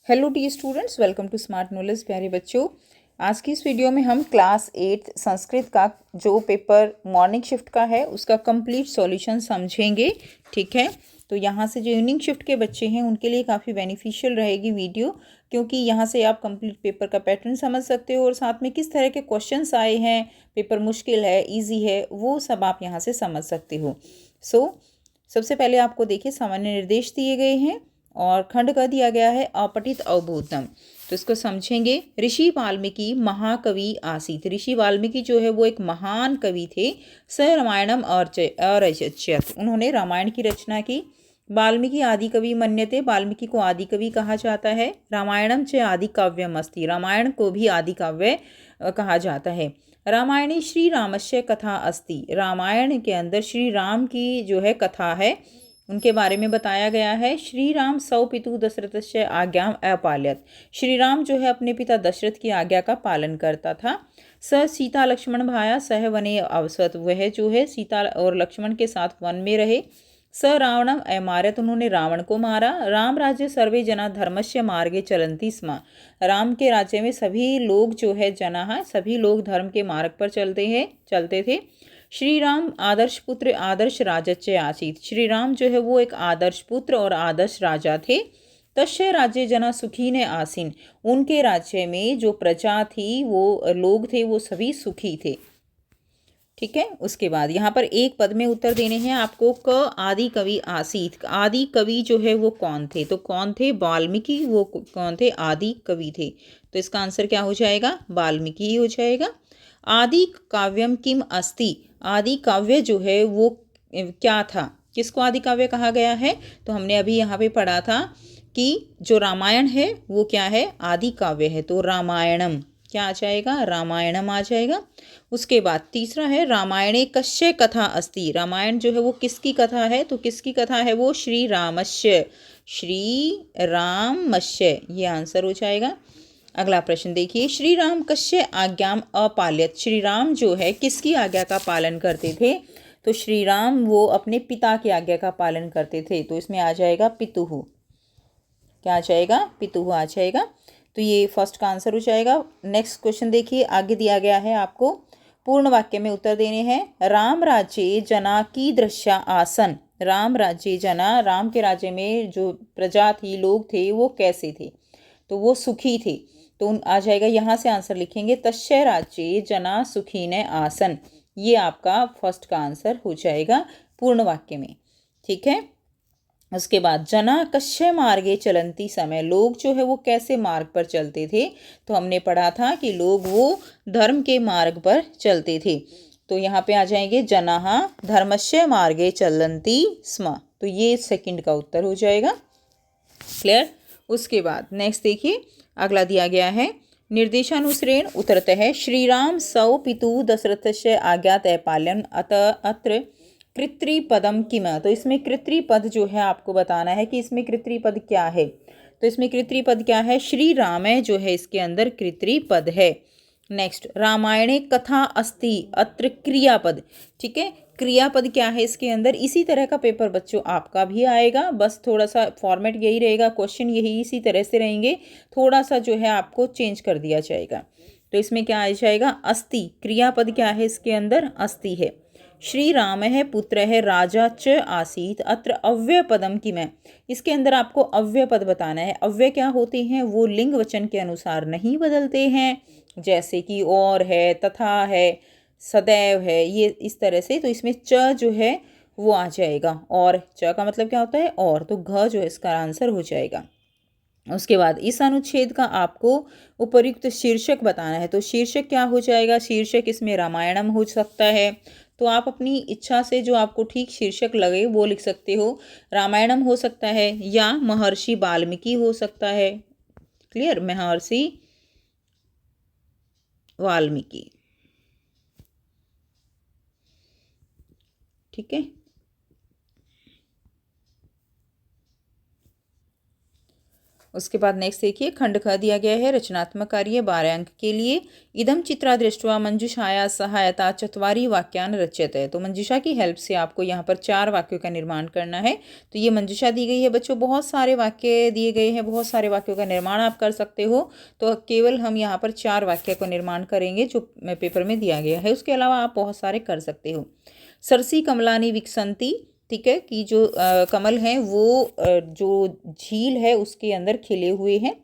Hello the students, welcome to Smart Knowledge. प्यारे बच्चों, आज की इस वीडियो में हम क्लास 8 संस्कृत का जो पेपर मॉर्निंग शिफ्ट का है उसका कंप्लीट सॉल्यूशन समझेंगे। ठीक है, तो यहाँ से जो इवनिंग शिफ्ट के बच्चे हैं उनके लिए काफ़ी बेनिफिशियल रहेगी वीडियो, क्योंकि यहाँ से आप कंप्लीट पेपर का पैटर्न समझ सकते हो और साथ में किस तरह के क्वेश्चंस आए हैं, पेपर मुश्किल है ईजी है, वो सब आप यहाँ से समझ सकते हो। सबसे पहले आपको देखिए सामान्य निर्देश दिए गए हैं और खंड का दिया गया है अपठित अवबोधनम। तो इसको समझेंगे। ऋषि वाल्मीकि महाकवि आसीत। ऋषि वाल्मीकि जो है वो एक महान कवि थे। स रामायणम अरचयत। उन्होंने रामायण की रचना की। वाल्मीकि आदि कवि मन्यते। वाल्मीकि को आदि कवि कहा जाता है। रामायणम च आदि काव्यम अस्ति। रामायण को भी आदि काव्य कहा जाता है। रामायणी श्री रामस्य कथा अस्ति। रामायण के अंदर श्री राम की जो है कथा है, उनके बारे में बताया गया है। श्री राम सौ पितु दशरथस्य आज्ञाम अपाल्यत। श्री राम जो है अपने पिता दशरथ की आज्ञा का पालन करता था। स सीता लक्ष्मण भाया सह वने अवसत। वह जो है सीता और लक्ष्मण के साथ वन में रहे। स रावणम अमारत। उन्होंने रावण को मारा। राम राज्य सर्वे जना धर्मस्य मार्गे चलंती स्म। राम के राज्य में सभी लोग जो है जना सभी लोग धर्म के मार्ग पर चलते थे। श्री राम आदर्श पुत्र आदर्श राजच्य आसीत। श्री राम जो है वो एक आदर्श पुत्र और आदर्श राजा थे। तस्य राज्य जना सुखी ने आसीन। उनके राज्य में जो प्रजा थी, वो लोग थे, वो सभी सुखी थे। ठीक है, उसके बाद यहाँ पर एक पद में उत्तर देने हैं आपको। क आदि कवि आसीत। आदि कवि जो है वो कौन थे? तो कौन थे? वाल्मीकि। वो कौन थे? आदि कवि थे। तो इसका आंसर क्या हो जाएगा? वाल्मीकि ही हो जाएगा। आदि काव्यम किम अस्ति। आदि काव्य जो है वो क्या था? किसको आदि काव्य कहा गया है? तो हमने अभी यहाँ पे पढ़ा था कि जो रामायण है वो क्या है? आदि काव्य है। तो रामायणम क्या आ जाएगा? रामायणम आ जाएगा। उसके बाद तीसरा है रामायणे कस्य कथा अस्ति। रामायण जो है वो किसकी कथा है? तो किसकी कथा है वो? श्री रामस्य। श्री रामस्य, ये आंसर हो जाएगा। अगला प्रश्न देखिए। श्री राम कस्य आज्ञाम अपाल्यत। श्री राम जो है किसकी आज्ञा का पालन करते थे? तो श्री राम वो अपने पिता की आज्ञा का पालन करते थे। तो इसमें आ जाएगा पितुहु। क्या आ जाएगा? पितुहु आ जाएगा। तो ये फर्स्ट का आंसर हो जाएगा। नेक्स्ट क्वेश्चन देखिए, आगे दिया गया है आपको। पूर्ण वाक्य में उत्तर देने हैं। राम राज्य जना की दृश्या आसन। राम राज्य जना, राम के राज्य में जो प्रजा थी, लोग थे, वो कैसे थे? तो वो सुखी थे। तो आ जाएगा, यहाँ से आंसर लिखेंगे तस्य राज्य जना सुखी ने आसन। ये आपका फर्स्ट का आंसर हो जाएगा पूर्ण वाक्य में। ठीक है, उसके बाद जना कस्य मार्गे चलंती समय। लोग जो है वो कैसे मार्ग पर चलते थे? तो हमने पढ़ा था कि लोग वो धर्म के मार्ग पर चलते थे। तो यहाँ पे आ जाएंगे जना धर्मस्य मार्गे चलंती स्म। तो ये सेकंड का उत्तर हो जाएगा। क्लियर? उसके बाद नेक्स्ट देखिए, अगला दिया गया है। निर्देशानुसारेण उत्तरतः श्रीराम सौ पितु दशरथस्य आज्ञात पालन अत्र कृत्रिपदम किम। तो इसमें कृत्रिपद जो है आपको बताना है कि इसमें कृत्रिपद क्या है। तो इसमें कृत्रिपद क्या है? श्री राम है जो है इसके अंदर कृत्रिपद है। नेक्स्ट, रामायणे कथा अस्ति अत्र क्रियापद। ठीक है, क्रियापद क्या है इसके अंदर? इसी तरह का पेपर बच्चों आपका भी आएगा, बस थोड़ा सा फॉर्मेट यही रहेगा, क्वेश्चन यही इसी तरह से रहेंगे, थोड़ा सा जो है आपको चेंज कर दिया जाएगा। तो इसमें क्या आ जाएगा? अस्ति। क्रियापद क्या है इसके अंदर? अस्ति है। श्री राम है पुत्र है राजा च आसीत अत्र अव्यय पदम की मैं। इसके अंदर आपको अव्यय पद बताना है। अव्यय क्या होते हैं? वो लिंग वचन के अनुसार नहीं बदलते हैं, जैसे कि और है, तथा है, सदैव है, ये इस तरह से। तो इसमें च जो है वो आ जाएगा। और च का मतलब क्या होता है? और। तो घ जो है इसका आंसर हो जाएगा। उसके बाद इस अनुच्छेद का आपको उपयुक्त शीर्षक बताना है। तो शीर्षक क्या हो जाएगा? शीर्षक इसमें रामायणम हो सकता है। तो आप अपनी इच्छा से जो आपको ठीक शीर्षक लगे वो लिख सकते हो। रामायणम हो सकता है या महर्षि वाल्मीकि हो सकता है। क्लियर? महर्षि वाल्मीकि। ठीक है, उसके बाद नेक्स्ट देखिए, खंड ख दिया गया है रचनात्मक कार्य 12 अंक के लिए। इदम चित्रा दृष्ट्वा मंजुषाया सहायता चत्वारि वाक्यान रच्यते। तो मंजुषा की हेल्प से आपको यहाँ पर 4 वाक्यों का निर्माण करना है। तो ये मंजुषा दी गई है बच्चों, बहुत सारे वाक्य दिए गए हैं, बहुत सारे वाक्यों का निर्माण आप कर सकते हो। तो केवल हम यहाँ पर 4 वाक्य का निर्माण करेंगे जो पेपर में दिया गया है, उसके अलावा आप बहुत सारे कर सकते हो। सरसी कमलानी विकसंती, ठीक है, कि जो कमल हैं वो जो झील है उसके अंदर खिले हुए हैं।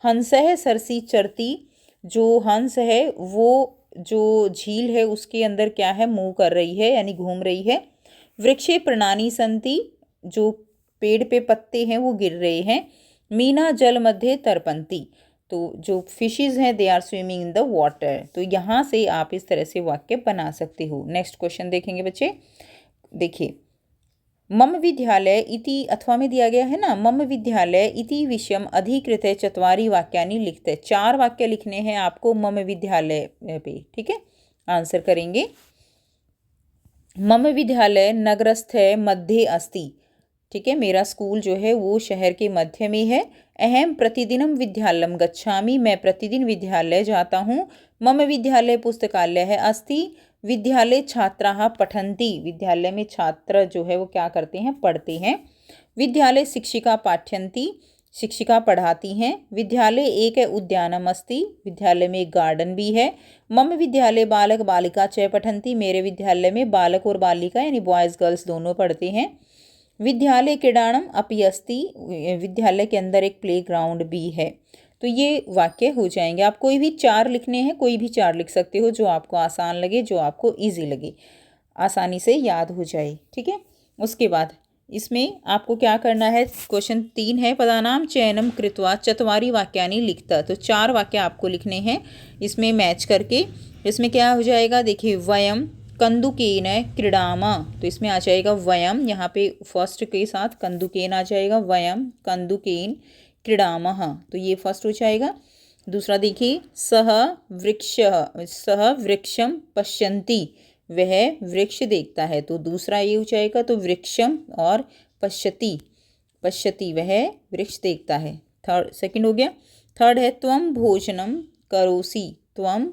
हंस है सरसी चरती, जो हंस है वो जो झील है उसके अंदर क्या है, मूव कर रही है यानी घूम रही है। वृक्षे प्रणानी संति, जो पेड़ पे पत्ते हैं वो गिर रहे हैं। मीना जल मध्य तरपंती, तो जो फिशेज हैं they are swimming in the water. तो यहाँ से आप इस तरह से वाक्य बना सकते हो। नेक्स्ट क्वेश्चन देखेंगे बच्चे, देखिए, मम विद्यालय इति, अथवा में दिया गया है ना, मम विद्यालय इति विषयम अधिकृत्य चत्वारि वाक्यानि लिखते। 4 वाक्य लिखने हैं आपको मम विद्यालय पे, ठीक है। आंसर करेंगे, मम विद्यालय नगरस्थ मध्य अस्ति, ठीक है, मेरा स्कूल जो है वो शहर के मध्य में है। अहम प्रतिदिनम विद्यालयम गच्छामि, मैं प्रतिदिन विद्यालय जाता हूँ। मम विद्यालय पुस्तकालय है अस्ति, विद्यालय छात्राः पठन्ति, विद्यालय में छात्र जो है वो क्या करते हैं, पढ़ते हैं। विद्यालय शिक्षिका पाठयन्ति, शिक्षिका पढ़ाती हैं। विद्यालय एक उद्यानम अस्ति, विद्यालय में एक गार्डन भी है। मम विद्यालय बालक बालिका च पठन्ति, मेरे विद्यालय में बालक और बालिका यानी बॉयज़ गर्ल्स दोनों पढ़ते हैं। विद्यालय क्रीडाणम अपि अस्ति, विद्यालय के अंदर एक प्लेग्राउंड भी है। तो ये वाक्य हो जाएंगे। आप कोई भी 4 लिखने हैं, कोई भी 4 लिख सकते हो जो आपको आसान लगे, जो आपको इजी लगे, आसानी से याद हो जाए, ठीक है। उसके बाद इसमें आपको क्या करना है, क्वेश्चन 3 है, पदानाम चयनम कृत्वा चत्वारि वाक्यानि लिखता। तो 4 वाक्य आपको लिखने हैं इसमें मैच करके। इसमें क्या हो जाएगा, देखिए, वयम कंदुकेन क्रीडामा, तो इसमें आ जाएगा वयम, यहाँ पे फर्स्ट के साथ कंदुकेन आ जाएगा, वयम कंदुकेन क्रीडामः, तो ये फर्स्ट हो जाएगा। दूसरा देखिए, सह वृक्षम पश्यन्ति, वह वृक्ष देखता है, तो दूसरा ये हो जाएगा। तो वृक्षम और पश्यति, पश्यति वह वृक्ष देखता है, थर्ड सेकंड हो गया। थर्ड है त्वम भोजनम करोसि, त्वम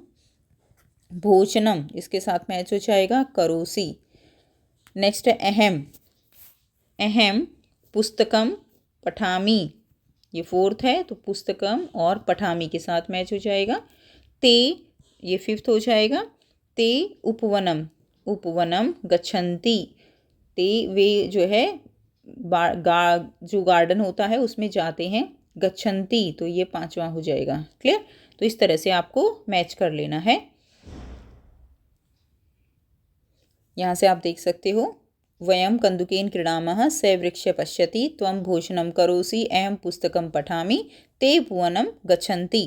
भोजनम, इसके साथ मैच हो जाएगा करोसि। नेक्स्ट है अहम, अहम पुस्तकम पठामि, ये फोर्थ है, तो पुस्तकम और पठामि के साथ मैच हो जाएगा। ते, ये फिफ्थ हो जाएगा। ते उपवनम, उपवनम गच्छन्ति, ते वे जो है जो गार्डन होता है उसमें जाते हैं। गच्छन्ति, तो ये 5वां हो जाएगा। क्लियर, तो इस तरह से आपको मैच कर लेना है। यहाँ से आप देख सकते हो, वयम कंदुकेन क्रीडामः, स वृक्ष पश्यति, त्वं भोजनं करोसि, अहम पुस्तकं पठामि, ते भुवनं गच्छन्ति।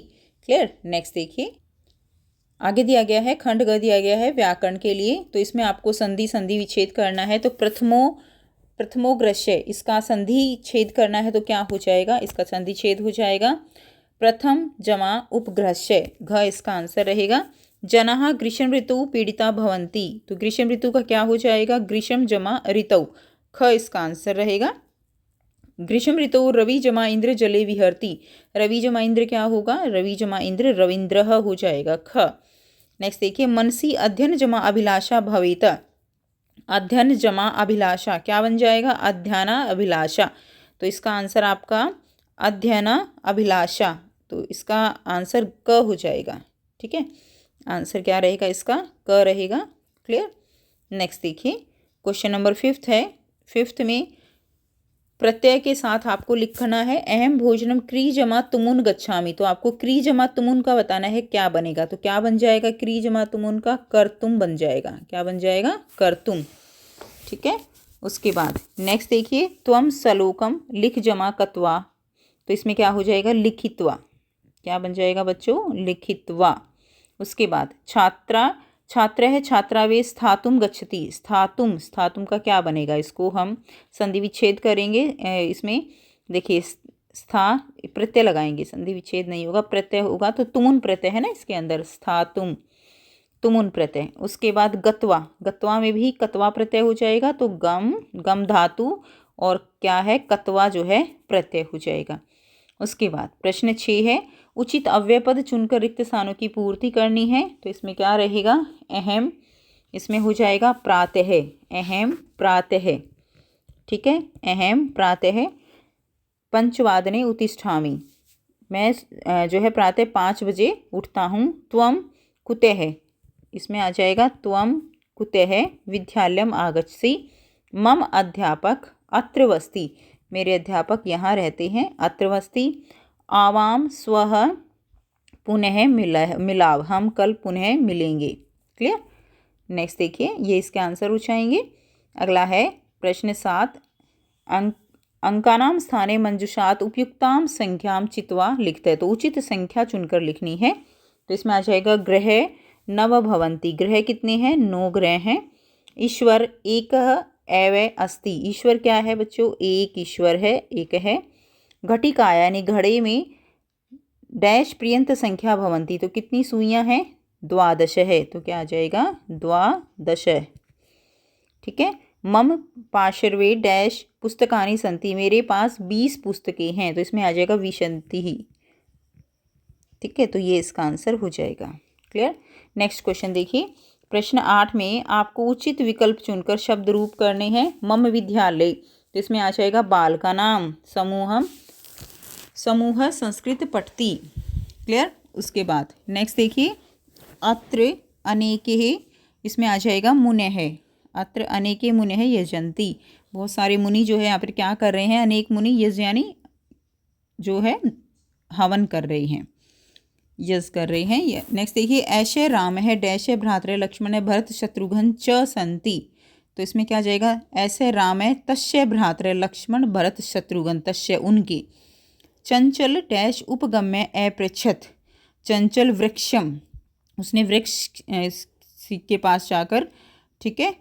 क्लियर। नेक्स्ट देखिए, आगे दिया गया है खंड ग दिया गया है व्याकरण के लिए। तो इसमें आपको संधि संधि विच्छेद करना है। तो प्रथमोग्रश्य, इसका संधि छेद करना है तो क्या हो जाएगा, इसका संधि छेद हो जाएगा। प्रथम जमा उपग्रश्य, घ इसका आंसर रहेगा। जनाः ग्रीष्म ऋतु पीड़िता भवन्ति, तो ग्रीष्म ऋतु का क्या हो जाएगा, ग्रीष्म जमा ऋतौ, ख इसका आंसर रहेगा। ग्रीष्म ऋतु रवि जमा इंद्र जले विहरति, रवि जमा इंद्र क्या होगा, रवि जमा इंद्र रविंद्रः हो जाएगा, ख। नेक्स्ट देखिए, मनसी अध्ययन जमा अभिलाषा भवेत, अध्ययन जमा अभिलाषा क्या बन जाएगा, अध्ययना अभिलाषा, तो इसका आंसर आपका अध्ययना अभिलाषा, तो इसका आंसर क हो जाएगा। ठीक है, आंसर क्या रहेगा इसका, क रहेगा। क्लियर। नेक्स्ट देखिए, क्वेश्चन नंबर 5 है। 5 में प्रत्यय के साथ आपको लिखना है अहम भोजनम क्री जमा तुमुन गच्छामि, तो आपको क्री जमा तुमुन का बताना है क्या बनेगा। तो क्या बन जाएगा, क्री जमा तुमुन का कर्तुम बन जाएगा। क्या बन जाएगा, कर्तुम। ठीक है, उसके बाद नेक्स्ट देखिए, त्वम सलोकम लिख जमा कत्वा, तो इसमें क्या हो जाएगा, लिखित्वा। क्या बन जाएगा बच्चों, लिखित्वा। उसके बाद छात्रा, छात्र है छात्रावे स्थातुम गच्छति, स्थातुम, स्थातुम का क्या बनेगा, इसको हम संधि विच्छेद करेंगे। इसमें देखिए स्था प्रत्यय लगाएंगे, संधि विच्छेद नहीं होगा, प्रत्यय होगा, तो तुमुन प्रत्यय है ना इसके अंदर, स्थातुम तुमुन प्रत्यय। उसके बाद गत्वा, गत्वा में भी कत्वा प्रत्यय हो जाएगा, तो गम, गम धातु और क्या है, कत्वा जो है प्रत्यय हो जाएगा। उसके बाद प्रश्न 6 है, उचित अव्यय पद चुनकर रिक्त स्थानों की पूर्ति करनी है। तो इसमें क्या रहेगा, अहम, इसमें हो जाएगा प्रातः, अहम प्रातः, ठीक है, अहम प्रातः। पंचवादने उत्तिष्ठामि, मैं जो है प्रातः 5 बजे उठता हूँ। त्वम कुतः, इसमें आ जाएगा त्वम कुतः विद्यालयम आगच्छसि। मम अध्यापक अत्र वस्ति, मेरे अध्यापक यहाँ रहते हैं, अत्र वस्ति। आवाम स्वः पुनः मिलाव, हम कल पुनः मिलेंगे। क्लियर। नेक्स्ट देखिए, ये इसके आंसर हो जाएंगे। अगला है प्रश्न 7, अंकानाम स्थाने मंजुषात उपयुक्ताम संख्याम चित्वा लिखते हैं। तो उचित संख्या चुनकर लिखनी है। तो इसमें आ जाएगा ग्रह नव भवंती, ग्रह कितने हैं, 9 ग्रह हैं। ईश्वर एक एव अस्ति, ईश्वर क्या है बच्चों, एक ईश्वर है, एक है। घटिकाया यानी घड़े में डैश पर्यंत संख्या भवंती, तो कितनी सुइयां हैं, 12 है, तो क्या आ जाएगा 12, ठीक है। मम पार्श्वे डैश पुस्तकानि सन्ति, मेरे पास 20 पुस्तकें हैं, तो इसमें आ जाएगा विशंति ही, ठीक है। तो ये इसका आंसर हो जाएगा। क्लियर। नेक्स्ट क्वेश्चन देखिए, प्रश्न 8 में आपको उचित विकल्प चुनकर शब्द रूप करने हैं। मम विद्यालय, तो इसमें आ जाएगा बाल का नाम, समूह संस्कृत पठती। क्लियर। उसके बाद नेक्स्ट देखिए, अत्र अनेके, इसमें आ जाएगा मुनः, अत्र अनेके मुनः यजन्ति, बहुत सारे मुनि जो है यहाँ पर क्या कर रहे हैं, अनेक मुनि, यज यानी जो है हवन कर रहे हैं, यज कर रहे हैं। नेक्स्ट देखिए, ऐशे राम है डैश भ्रातृ लक्ष्मण भरत शत्रुघ्न च संति, तो इसमें क्या जाएगा, ऐसे राम है तस्य भ्रातृ लक्ष्मण भरत शत्रुघ्न, तस्य उनके। चंचल डैश उपगम्य अपृच्छत, चंचल वृक्षम, उसने वृक्ष के पास जाकर, ठीक है,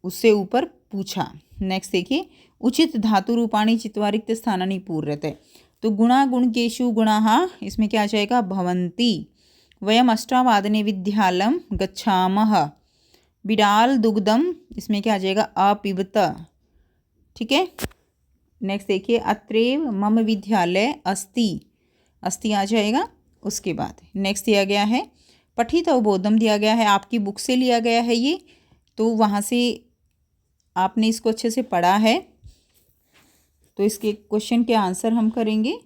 उससे ऊपर पूछा। नेक्स्ट देखिए, उचित धातु रूपाणी चित्वा रिक्त स्थानानि पूर्यते, तो गुणा गुणकेषु गुणाः, इसमें क्या आ जाएगा भवन्ति। वयम अष्टावादने विद्यालयं गच्छामः। बिडाल दुग्धम, इसमें क्या आ जाएगा अपिबत, ठीक है। नेक्स्ट देखिए, अत्रैव मम विद्यालय अस्ति, अस्ति आ जाएगा। उसके बाद नेक्स्ट दिया गया है पठित अवबोधम, दिया गया है, आपकी बुक से लिया गया है ये, तो वहाँ से आपने इसको अच्छे से पढ़ा है, तो इसके क्वेश्चन के आंसर हम करेंगे।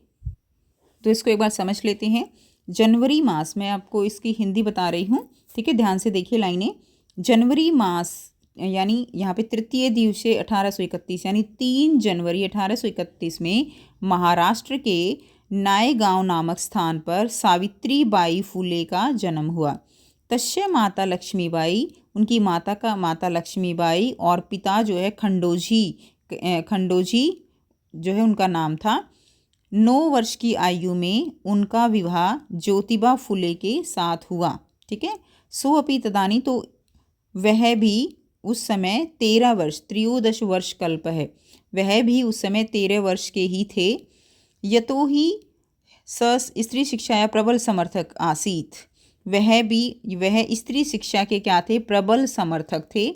तो इसको एक बार समझ लेते हैं। जनवरी मास, मैं आपको इसकी हिंदी बता रही हूँ, ठीक है, ध्यान से देखिए लाइनें। जनवरी मास यानी यहाँ पे तृतीय दिवसे 1831 यानी 3 जनवरी 1831 में महाराष्ट्र के नायगांव नामक स्थान पर सावित्री बाई फुले का जन्म हुआ। तस्य माता लक्ष्मीबाई, उनकी माता का माता लक्ष्मीबाई, और पिता जो है खंडोजी जो है उनका नाम था। 9 वर्ष की आयु में उनका विवाह ज्योतिबा फुले के साथ हुआ, ठीक है। सो अपि तदानी, तो वह भी उस समय 13 वर्ष, 13 वर्ष कल्प है, वह भी उस समय 13 वर्ष के ही थे। यतो ही स स्त्री शिक्षाया प्रबल समर्थक आसीत, वह स्त्री शिक्षा के क्या थे, प्रबल समर्थक थे।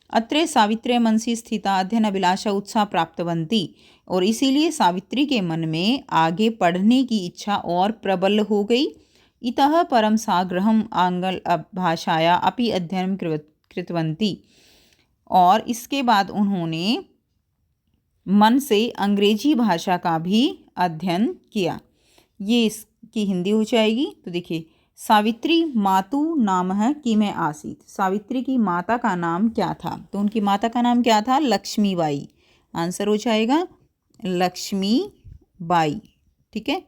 अत्र सावित्री मनसी स्थिता अध्ययन अभिलाषा उत्साह प्राप्तवंती, और इसीलिए सावित्री के मन में आगे पढ़ने की इच्छा और प्रबल हो गई। इतः परम सा गृहम आंग्ल भाषाया अपि अध्ययन कृतवंती, और इसके बाद उन्होंने मन से अंग्रेजी भाषा का भी अध्ययन किया। ये इसकी हिंदी हो जाएगी। तो देखिए, सावित्री मातु नाम है कि मैं आसीत, सावित्री की माता का नाम क्या था, तो उनकी माता का नाम क्या था, लक्ष्मीबाई, आंसर हो जाएगा लक्ष्मीबाई, ठीक है।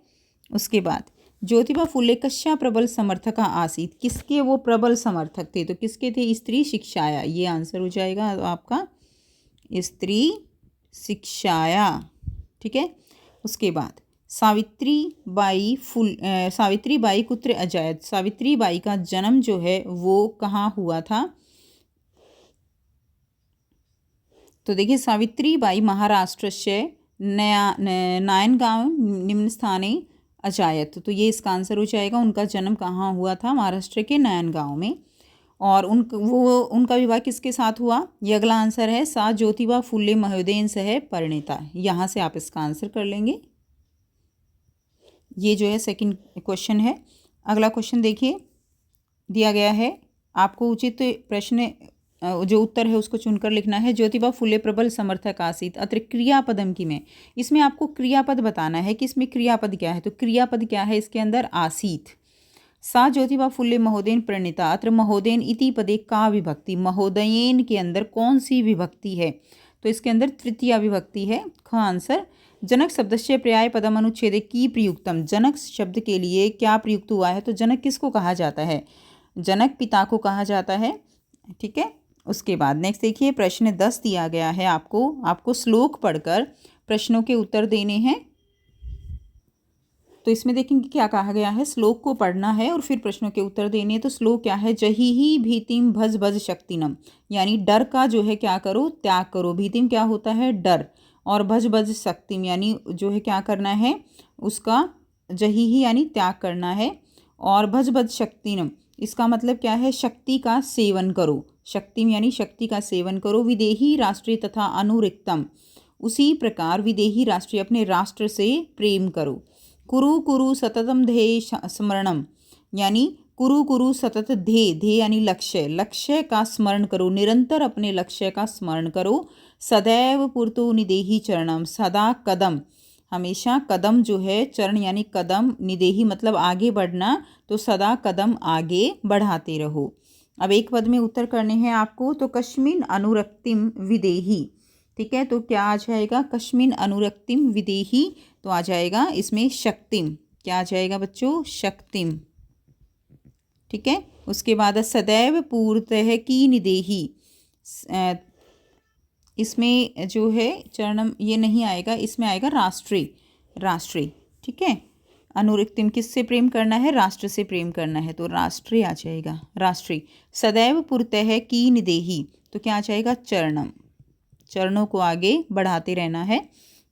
उसके बाद ज्योतिबा फुले कस्या प्रबल समर्थक आसीत, किसके वो प्रबल समर्थक थे, तो किसके थे, स्त्री शिक्षाया, ये आंसर हो जाएगा आपका स्त्री शिक्षाया, ठीक है। उसके बाद सावित्री बाई कुत्र अजायत, सावित्री बाई का जन्म जो है वो कहाँ हुआ था, तो देखिए सावित्री बाई महाराष्ट्र से नायनगांव निम्न स्थाने अजायत, तो ये इसका आंसर हो जाएगा, उनका जन्म कहाँ हुआ था, महाराष्ट्र के नायनगांव में। और उनका विवाह किसके साथ हुआ, ये अगला आंसर है, सा ज्योतिबा फुले महोदयन सह परिणीता, यहाँ से आप इसका आंसर कर लेंगे। ये जो है सेकंड क्वेश्चन है। अगला क्वेश्चन देखिए, दिया गया है आपको उचित प्रश्न जो उत्तर है उसको चुनकर लिखना है। ज्योतिबा फुले प्रबल समर्थक आसीत, अत्र क्रियापदम की में, इसमें आपको क्रियापद बताना है कि इसमें क्रियापद क्या है। तो क्रियापद क्या है इसके अंदर, आसीत। सा ज्योतिबा फुले महोदयन प्रणीता, अत्र महोदयन इति पदे का विभक्ति, महोदयन के अंदर कौन सी विभक्ति है। तो इसके अंदर तृतीया विभक्ति है। ख आंसर। जनक शब्दस्य पर्याय पदम अनुच्छेदे की प्रयुक्तम, जनक शब्द के लिए क्या प्रयुक्त हुआ है। तो जनक किसको कहा जाता है, जनक पिता को कहा जाता है। ठीक है, उसके बाद नेक्स्ट देखिए, प्रश्न 10 दिया गया है आपको श्लोक पढ़कर प्रश्नों के उत्तर देने हैं। तो इसमें देखेंगे क्या कहा गया है, श्लोक को पढ़ना है और फिर प्रश्नों के उत्तर देने हैं। तो श्लोक क्या है, जही ही भीतिम भज भज शक्तिनम, यानी डर का जो है क्या करो, त्याग करो। भीतिम क्या होता है, डर, और भज भज शक्तिम यानी जो है क्या करना है, उसका जही ही यानी त्याग करना है, और भज भज शक्तिनम इसका मतलब क्या है, शक्ति का सेवन करो। शक्तिम यानी शक्ति का सेवन करो। विदेही राष्ट्रीय तथा अनुरिक्तम, उसी प्रकार विदेही राष्ट्रीय अपने राष्ट्र से प्रेम करो। कुरु कुरु सततम ध्येय स्मरणम, यानी कुरु कुरु सतत ध्येय यानी लक्ष्य का स्मरण करो, निरंतर अपने लक्ष्य का स्मरण करो। सदैव पुरतु निदेही चरणम, सदा कदम, हमेशा कदम जो है, चरण यानी कदम, निदेही मतलब आगे बढ़ना, तो सदा कदम आगे बढ़ाते रहो। अब एक पद में उत्तर करने हैं आपको। तो कस्मिन अनुरक्तिम विदेही, ठीक है, तो क्या आ जाएगा, कस्मिन अनुरक्तिम विदेही, तो आ जाएगा इसमें शक्तिम। क्या आ जाएगा बच्चों, शक्तिम। ठीक है, उसके बाद सदैव पूर्तः की निदेही, इसमें जो है चरणम ये नहीं आएगा, इसमें आएगा राष्ट्रीय। ठीक है, अनुरक्तिम किससे प्रेम करना है, राष्ट्र से प्रेम करना है, तो राष्ट्रीय आ जाएगा, राष्ट्रीय। सदैव पुरतः की निदेही, तो क्या आ जाएगा, चरणम, चरणों को आगे बढ़ाते रहना है।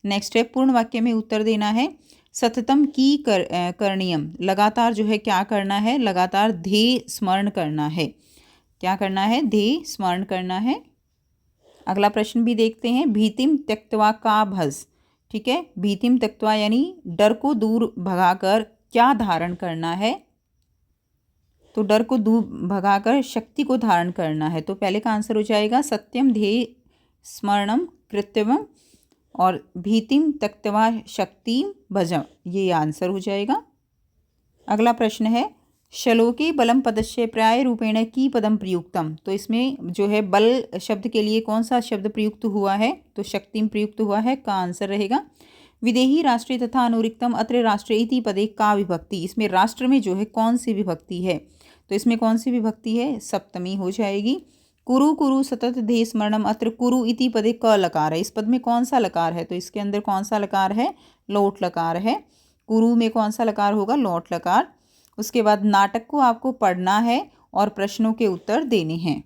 नेक्स्ट है, पूर्ण वाक्य में उत्तर देना है। सततम की करणीयम, लगातार जो है क्या करना है, लगातार ध्येय स्मरण करना है। क्या करना है, ध्येय स्मरण करना है। अगला प्रश्न भी देखते हैं। भीतिम त्यक्त्वा का भज, ठीक है, भीतिम त्यक्त्वा यानी डर को दूर भगाकर क्या धारण करना है। तो डर को दूर भगाकर शक्ति को धारण करना है। तो पहले का आंसर हो जाएगा सत्यम ध्येय स्मरणम कृत्यवम, और भीतिम त्यक्त्वा शक्तिम भजम, ये आंसर हो जाएगा। अगला प्रश्न है, श्लोके बलम पदस्य पर्याय रूपेण की पदम प्रयुक्तम, तो इसमें जो है बल शब्द के लिए कौन सा शब्द प्रयुक्त हुआ है, तो शक्तिम प्रयुक्त हुआ है, का आंसर रहेगा। विदेही राष्ट्रीय तथा अनुरिक्तम, अत्र राष्ट्रीय इति पदे का विभक्ति, इसमें राष्ट्र में जो है कौन सी विभक्ति है, तो इसमें कौन सी विभक्ति है, सप्तमी हो जाएगी। कुरु कुरु सतत ध्येय स्मरणम, अत्र कुरु इति पदे क लकार है, इस पद में कौन सा लकार है, तो इसके अंदर कौन सा लकार है, लोट लकार है। कुरु में कौन सा लकार होगा, लोट लकार। उसके बाद नाटक को आपको पढ़ना है और प्रश्नों के उत्तर देने हैं।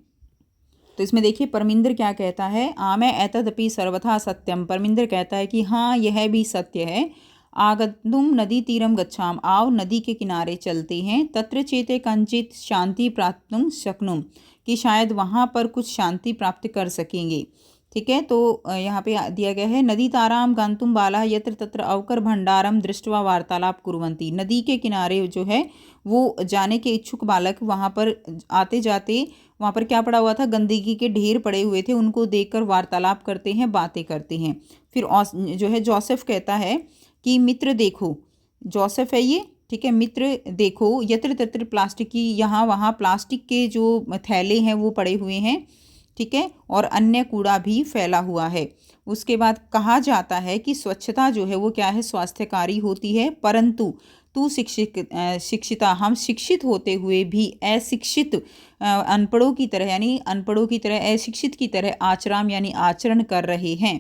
तो इसमें देखिए परमिंदर क्या कहता है, आमे एतदपि सर्वथा सत्यम, परमिंदर कहता है कि हाँ यह भी सत्य है। आगतुम नदी तीरम गच्छाम, आओ नदी के किनारे चलते हैं। तत्र चेते कंचित शांति प्राप्तुम शक्नुम, कि शायद वहाँ पर कुछ शांति प्राप्त कर सकेंगे। ठीक है, तो यहाँ पे दिया गया है, नदी ताराम गंतुम बाला यत्र तत्र अवकर भंडारम दृष्टवा वार्तालाप कुर्वन्ति, नदी के किनारे जो है वो जाने के इच्छुक बालक वहाँ पर आते जाते वहाँ पर क्या पड़ा हुआ था, गंदगी के ढेर पड़े हुए थे, उनको देखकर वार्तालाप करते हैं, बातें करते हैं। फिर जो है जोसेफ कहता है कि मित्र देखो, जोसेफ है ये, ठीक है, मित्र देखो, यत्र तत्र प्लास्टिक की, यहाँ वहाँ प्लास्टिक के जो थैले हैं वो पड़े हुए हैं, ठीक है, और अन्य कूड़ा भी फैला हुआ है। उसके बाद कहा जाता है कि स्वच्छता जो है वो क्या है, स्वास्थ्यकारी होती है, परंतु तू शिक्षिता, हम शिक्षित होते हुए भी अशिक्षित अनपढ़ों की तरह, यानी अनपढ़ों की तरह, अशिक्षित की तरह आचराम यानी आचरण कर रहे हैं।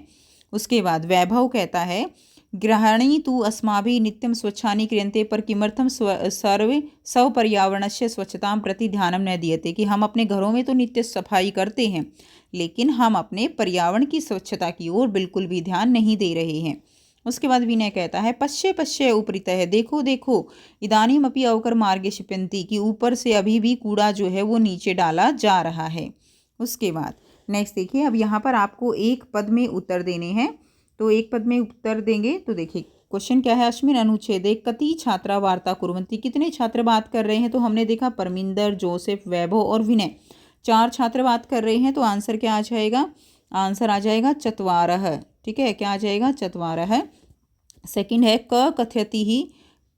उसके बाद वैभव कहता है, गृहाणी तु अस्माभिः नित्यं स्वच्छानि क्रियन्ते पर किमर्थम सर्वे स्वपर्यावरणस्य स्वच्छतां प्रति ध्यानं न दीयते, कि हम अपने घरों में तो नित्य सफाई करते हैं लेकिन हम अपने पर्यावरण की स्वच्छता की ओर बिल्कुल भी ध्यान नहीं दे रहे हैं। उसके बाद विनय कहता है, पश्य पश्य उपरितः, देखो देखो, इदानीम अपि अवकर मार्गे क्षिपन्ति, कि ऊपर से अभी भी कूड़ा जो है वो नीचे डाला जा रहा है। उसके बाद नेक्स्ट देखिए, अब यहाँ पर आपको एक पद में उत्तर देने हैं। तो एक पद में उत्तर देंगे, तो देखिए क्वेश्चन क्या है, अस्मिन् अनुच्छेदे कति छात्रा वार्ता कुर्वन्ति, कितने छात्र बात कर रहे हैं। तो हमने देखा परमिंदर, जोसेफ, वैभव और विनय, 4 छात्र बात कर रहे हैं। तो आंसर क्या आ जाएगा, आंसर आ जाएगा चत्वारः। ठीक है, क्या आ जाएगा, चत्वारः। सेकंड है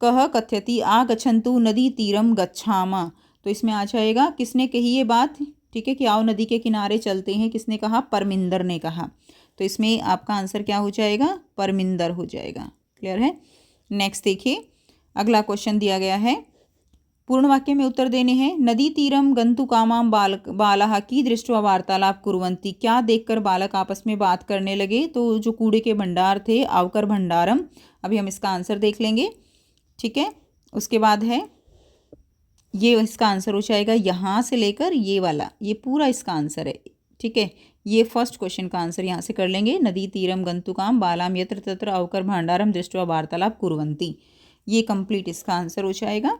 कह कथयति आगच्छन्तु नदी तीरम गच्छामा। तो इसमें आ जाएगा, किसने कही ये बात, ठीक है, कि आओ नदी के किनारे चलते हैं, किसने कहा, परमिंदर ने कहा। तो इसमें आपका आंसर क्या हो जाएगा, परमिंदर हो जाएगा। क्लियर है। नेक्स्ट देखिए, अगला क्वेश्चन दिया गया है, पूर्ण वाक्य में उत्तर देने हैं। नदी तीरम गंतु कामाम बालः की दृष्ट्वा वार्तालाप कुर्वन्ति, क्या देखकर बालक आपस में बात करने लगे। तो जो कूड़े के भंडार थे, आवकर भंडारम। अभी हम इसका आंसर देख लेंगे। ठीक है, उसके बाद है ये, इसका आंसर हो जाएगा यहाँ से लेकर ये वाला, ये पूरा इसका आंसर है। ठीक है, ये फर्स्ट क्वेश्चन का आंसर यहाँ से कर लेंगे। नदी तीरम गंतुकाम बालाम यत्र तत्र अवकर भांडारम दृष्ट्वा वार्तालाप कुर्वन्ति, ये कंप्लीट इसका आंसर हो जाएगा।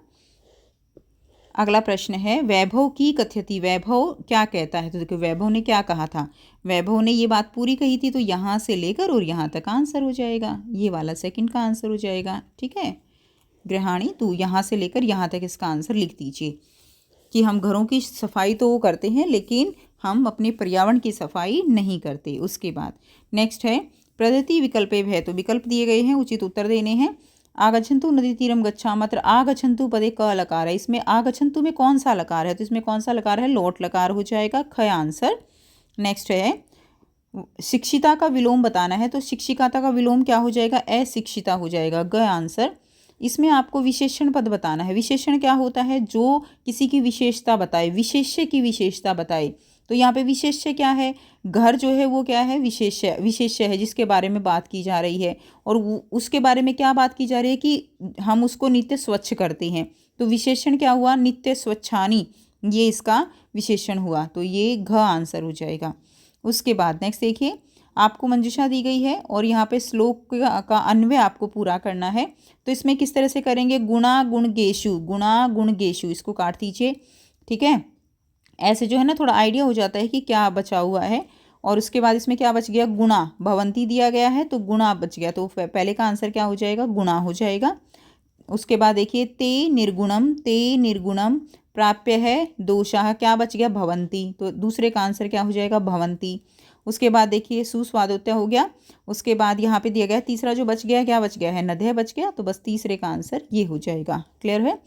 अगला प्रश्न है, वैभव की कथयति, वैभव क्या कहता है। तो देखो वैभव ने क्या कहा था, वैभव ने ये बात पूरी कही थी। तो यहाँ से लेकर और यहाँ तक आंसर हो जाएगा, ये वाला सेकंड का आंसर हो जाएगा। ठीक है, गृहाणी तो यहाँ से लेकर यहाँ तक इसका आंसर लिख दीजिए कि हम घरों की सफाई तो करते हैं, लेकिन हम अपने पर्यावरण की सफाई नहीं करते। उसके बाद नेक्स्ट है, प्रदत्ति विकल्पे है, तो विकल्प दिए गए हैं, उचित उत्तर देने हैं। आगच्छन्तु नदी तीरम गच्छामत्र, आगच्छन्तु पदे क लकार है, इसमें आगच्छन्तु में कौन सा लकार है। तो इसमें कौन सा लकार है, लोट लकार हो जाएगा, ख आंसर। नेक्स्ट है, शिक्षिता का विलोम बताना है। तो शिक्षिकाता का विलोम क्या हो जाएगा, अशिक्षिता हो जाएगा, ग आंसर। इसमें आपको विशेषण पद बताना है। विशेषण क्या होता है, जो किसी की विशेषता बताए, विशेष्य की विशेषता बताए। तो यहाँ पे विशेष्य क्या है, घर जो है वो क्या है, विशेष्य है, जिसके बारे में बात की जा रही है। और उसके बारे में क्या बात की जा रही है कि हम उसको नित्य स्वच्छ करते हैं। तो विशेषण क्या हुआ, नित्य स्वच्छानी, ये इसका विशेषण हुआ। तो ये घ आंसर हो जाएगा। उसके बाद नेक्स्ट देखिए, आपको मंजूषा दी गई है और यहाँ पे श्लोक का अन्वय आपको पूरा करना है। तो इसमें किस तरह से करेंगे, गुणा गुणगेषु, गुणा गुणगेषु, इसको काट दीजिए। ठीक है, ऐसे जो है ना थोड़ा आइडिया हो जाता है कि क्या बचा हुआ है। और उसके बाद इसमें क्या बच गया, गुणा, भवंती दिया गया है तो गुणा बच गया। तो पहले का आंसर क्या हो जाएगा, गुणा हो जाएगा। उसके बाद देखिए, ते निर्गुणम प्राप्य है दोषाः, क्या बच गया, भवंती। तो दूसरे का आंसर क्या हो जाएगा, भवंती। उसके बाद देखिए, सुस्वादोत्य हो गया। उसके बाद यहाँ पे दिया गया तीसरा जो बच गया, क्या बच गया है, नद्य बच गया। तो बस तीसरे का आंसर ये हो जाएगा। क्लियर है,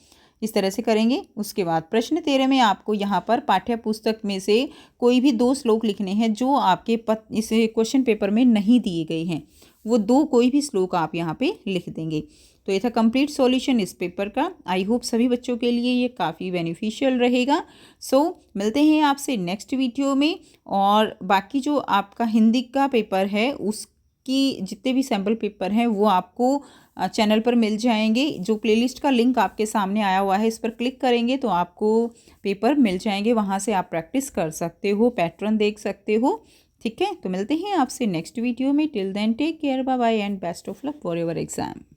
इस तरह से करेंगे। उसके बाद प्रश्न 13 में आपको यहाँ पर पाठ्य पुस्तक में से कोई भी 2 श्लोक लिखने हैं जो आपके इस क्वेश्चन पेपर में नहीं दिए गए हैं। वो 2 कोई भी श्लोक आप यहाँ पे लिख देंगे। तो ये था कंप्लीट सॉल्यूशन इस पेपर का। आई होप सभी बच्चों के लिए ये काफ़ी बेनिफिशियल रहेगा। सो मिलते हैं आपसे नेक्स्ट वीडियो में। और बाकी जो आपका हिंदी का पेपर है उसकी जितने भी सैम्पल पेपर हैं वो आपको चैनल पर मिल जाएंगे। जो प्लेलिस्ट का लिंक आपके सामने आया हुआ है, इस पर क्लिक करेंगे तो आपको पेपर मिल जाएंगे। वहाँ से आप प्रैक्टिस कर सकते हो, पैटर्न देख सकते हो। ठीक है, तो मिलते हैं आपसे नेक्स्ट वीडियो में। Till then take care, bye bye and best of luck for your exam.